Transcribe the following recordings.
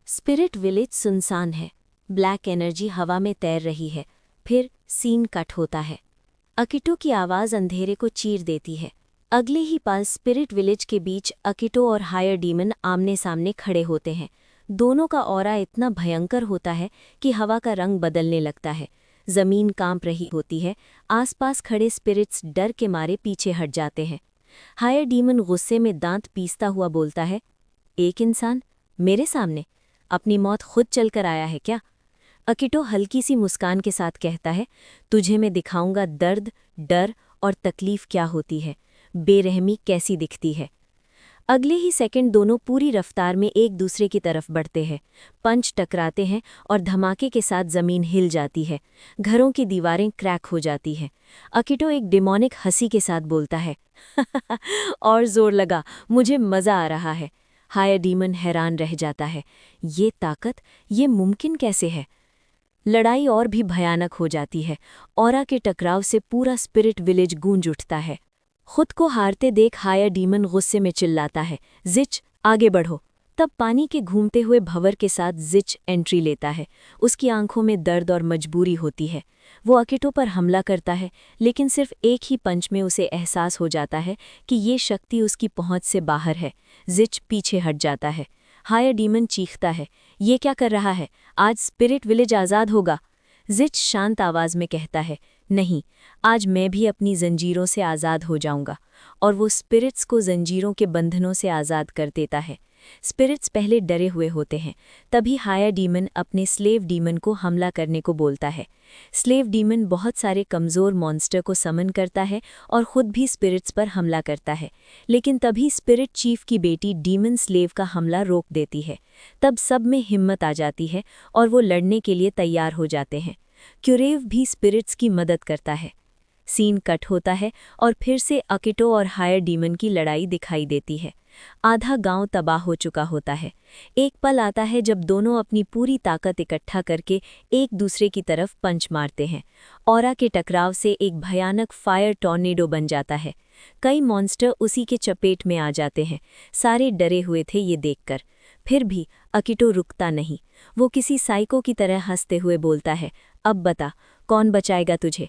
Spirit village सुनसान है। Black energy हवा में तैर रही है। फिर सीन कट होता है। अकिटो की आवाज़ अंधेरे को चीर देती है। अगले ही पल स्पिरिट विलेज के बीच अकिटो और हायर डीमन आमने सामने खड़े होते हैं। दोनों का ऑरा इतना भयंकर होता है कि हवा का रंग बदलने लगता है। जमीन कांप रही होती है। आसपास खड़े स्पिरिट्स डर के मारे पीछे हट जाते हैं। हायर डीमन गुस्से में दांत पीसता हुआ बोलता है, एक इंसान मेरे सामने अपनी मौत खुद चलकर आया है क्या? अकिटो हल्की सी मुस्कान के साथ कहता है, तुझे मैं दिखाऊंगा दर्द, डर और तकलीफ क्या होती है, बेरहमी कैसी दिखती है। अगले ही सेकंड दोनों पूरी रफ्तार में एक दूसरे की तरफ बढ़ते हैं। पंच टकराते हैं और धमाके के साथ जमीन हिल जाती है। घरों की दीवारें क्रैक हो जाती हैं। अकिटो एक डिमोनिक हंसी के साथ बोलता है, और जोर लगा, मुझे मज़ा आ रहा है। हायर डीमन हैरान रह जाता है, ये ताकत, ये मुमकिन कैसे है? लड़ाई और भी भयानक हो जाती है। ऑरा के टकराव से पूरा स्पिरिट विलेज गूंज उठता है। खुद को हारते देख हायर डीमन गुस्से में चिल्लाता है, जिच, आगे बढ़ो। तब पानी के घूमते हुए भंवर के साथ जिच एंट्री लेता है। उसकी आंखों में दर्द और मजबूरी होती है। वो अकिटो पर हमला करता है, लेकिन सिर्फ एक ही पंच में उसे एहसास हो जाता है कि ये शक्ति उसकी पहुंच से बाहर है। जिच पीछे हट जाता है। हायर डीमन चीखता है, ये क्या कर रहा है? आज स्पिरिट विलेज आज़ाद होगा। जिच शांत आवाज़ में कहता है, नहीं, आज मैं भी अपनी जंजीरों से आज़ाद हो जाऊंगा। और वो स्पिरिट्स को जंजीरों के बंधनों से आज़ाद कर देता है। स्पिरिट्स पहले डरे हुए होते हैं। तभी हायर डीमन अपने स्लेव डीमन को हमला करने को बोलता है। स्लेव डीमन बहुत सारे कमज़ोर मॉन्स्टर को समन करता है और ख़ुद भी स्पिरिट्स पर हमला करता है। लेकिन तभी स्पिरिट चीफ की बेटी डीमन स्लेव का हमला रोक देती है। तब सब में हिम्मत आ जाती है और वो लड़ने के लिए तैयार हो जाते हैं। क्यूरेव भी स्पिरिट्स की मदद करता है। सीन कट होता है और फिर से अकिटो और हायर डीमन की लड़ाई दिखाई देती है। आधा गांव तबाह हो चुका होता है। एक पल आता है जब दोनों अपनी पूरी ताकत इकट्ठा करके एक दूसरे की तरफ पंच मारते हैं। ऑरा के टकराव से एक भयानक फायर टॉर्नेडो बन जाता है। कई मॉन्स्टर उसी के चपेट में आ जाते हैं। सारे डरे हुए थे ये देखकर। फिर भी अकिटो रुकता नहीं। वो किसी साइको की तरह हंसते हुए बोलता है, अब बता, कौन बचाएगा तुझे?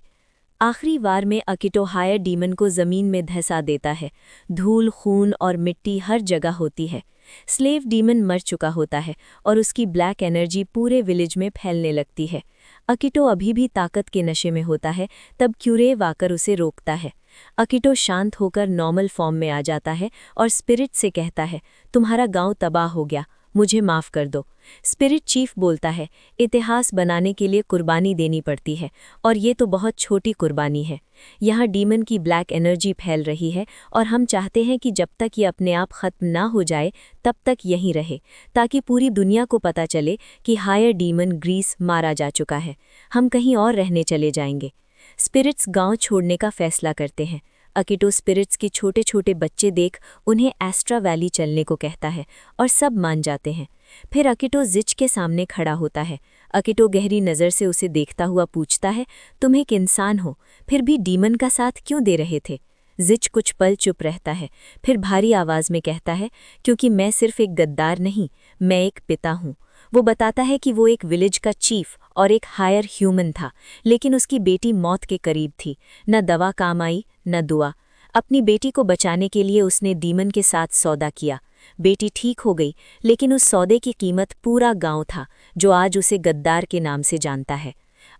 आखिरी वार में अकिटो हायर डीमन को ज़मीन में धंसा देता है। धूल, खून और मिट्टी हर जगह होती है। स्लेव डीमन मर चुका होता है और उसकी ब्लैक एनर्जी पूरे विलेज में फैलने लगती है। अकिटो अभी भी ताकत के नशे में होता है। तब क्यूरेव आकर उसे रोकता है। अकिटो शांत होकर नॉर्मल फॉर्म में आ जाता है और स्पिरिट से कहता है, तुम्हारा गांव तबाह हो गया, मुझे माफ़ कर दो। स्पिरिट चीफ बोलता है, इतिहास बनाने के लिए कुर्बानी देनी पड़ती है और ये तो बहुत छोटी कुर्बानी है। यहाँ डीमन की ब्लैक एनर्जी फैल रही है और हम चाहते हैं कि जब तक ये अपने आप ख़त्म ना हो जाए तब तक यहीं रहे, ताकि पूरी दुनिया को पता चले कि हायर डीमन ग्रीस मारा जा चुका है। हम कहीं और रहने चले जाएंगे। स्पिरिट्स गांव छोड़ने का फैसला करते हैं। अकिटो स्पिरिट्स के छोटे छोटे बच्चे देख उन्हें एस्ट्रा वैली चलने को कहता है और सब मान जाते हैं। फिर अकिटो जिच के सामने खड़ा होता है। अकिटो गहरी नज़र से उसे देखता हुआ पूछता है, तुम एक इंसान हो, फिर भी डीमन का साथ क्यों दे रहे थे? जिच कुछ पल चुप रहता है, फिर भारी आवाज़ में कहता है, क्योंकि मैं सिर्फ एक गद्दार नहीं, मैं एक पिता हूँ। वो बताता है कि वो एक विलेज का चीफ और एक हायर ह्यूमन था, लेकिन उसकी बेटी मौत के करीब थी। न दवा काम आई, न दुआ। अपनी बेटी को बचाने के लिए उसने डीमन के साथ सौदा किया। बेटी ठीक हो गई, लेकिन उस सौदे की कीमत पूरा गांव था, जो आज उसे गद्दार के नाम से जानता है।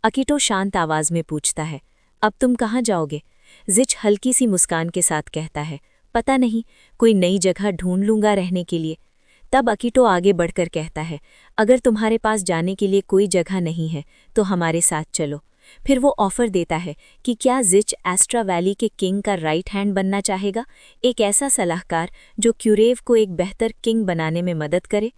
अकिटो शांत आवाज़ में पूछता है, अब तुम कहाँ जाओगे? जिच हल्की सी मुस्कान के साथ कहता है, पता नहीं, कोई नई जगह ढूंढ लूँगा रहने के लिए। तब अकिटो आगे बढ़कर कहता है, अगर तुम्हारे पास जाने के लिए कोई जगह नहीं है तो हमारे साथ चलो। फिर वो ऑफ़र देता है कि क्या जिच एस्ट्रा वैली के किंग का राइट हैंड बनना चाहेगा, एक ऐसा सलाहकार जो क्यूरेव को एक बेहतर किंग बनाने में मदद करे।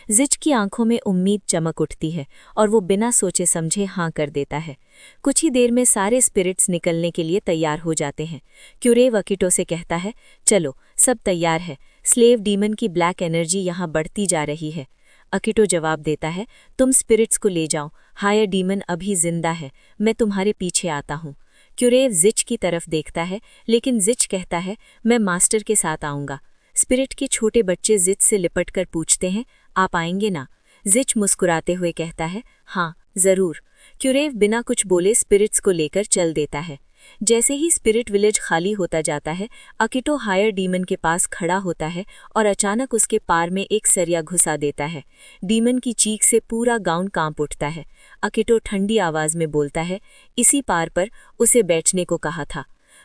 जिच की आंखों में उम्मीद चमक उठती है और वो बिना सोचे समझे हाँ कर देता है। कुछ ही देर में सारे स्पिरिट्स निकलने के लिए तैयार हो जाते हैं। क्यूरेव अकिटो से कहता है, चलो, सब तैयार है। स्लेव डीमन की ब्लैक एनर्जी यहाँ बढ़ती जा रही है। अकिटो जवाब देता है, तुम स्पिरिट्स को ले जाओ, हायर डीमन अभी जिंदा है, मैं तुम्हारे पीछे आता हूँ। क्यूरेव जिच की तरफ देखता है, लेकिन जिच कहता है, मैं मास्टर के साथ आऊँगा। स्पिरिट के छोटे बच्चे जिच से लिपटकर पूछते हैं, आप आएंगे ना? जिच मुस्कुराते हुए कहता है, हाँ जरूर। क्यूरेव बिना कुछ बोले स्पिरिट्स को लेकर चल देता है। जैसे ही स्पिरिट विलेज खाली होता जाता है, अकिटो हायर डीमन के पास खड़ा होता है और अचानक उसके पार में एक सरिया घुसा देता है। डीमन की चीख से पूरा गांव कांप उठता है। अकिटो ठंडी आवाज में बोलता है, इसी पार पर उसे बैठने को कहा था।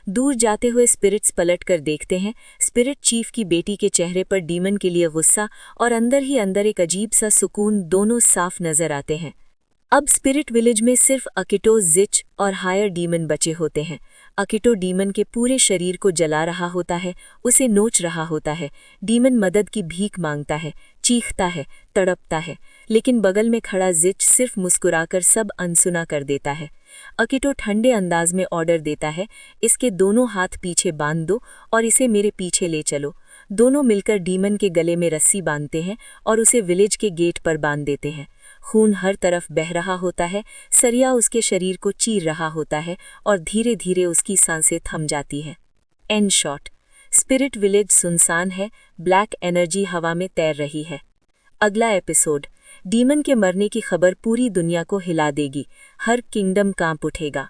दूर जाते हुए स्पिरिट्स पलट कर देखते हैं। स्पिरिट चीफ की बेटी के चेहरे पर डीमन के लिए गुस्सा और अंदर ही अंदर एक अजीब सा सुकून दोनों साफ नजर आते हैं। अब स्पिरिट विलेज में सिर्फ अकिटो, जिच और हायर डीमन बचे होते हैं। अकिटो डीमन के पूरे शरीर को जला रहा होता है, उसे नोच रहा होता है। डीमन मदद की भीख मांगता है, चीखता है, तड़पता है, लेकिन बगल में खड़ा जिच सिर्फ मुस्कुराकर सब अनसुना कर देता है। अकिटो ठंडे अंदाज में ऑर्डर देता है, इसके दोनों हाथ पीछे बांध दो और इसे मेरे पीछे ले चलो। दोनों मिलकर डीमन के गले में रस्सी बांधते हैं और उसे विलेज के गेट पर बांध देते हैं। खून हर तरफ बह रहा होता है, सरिया उसके शरीर को चीर रहा होता है और धीरे धीरे उसकी सांसें थम जाती है। And shot. स्पिरिट विलेज सुनसान है, ब्लैक एनर्जी हवा में तैर रही है। अगला एपिसोड, डीमन के मरने की खबर पूरी दुनिया को हिला देगी, हर किंगडम कांप उठेगा।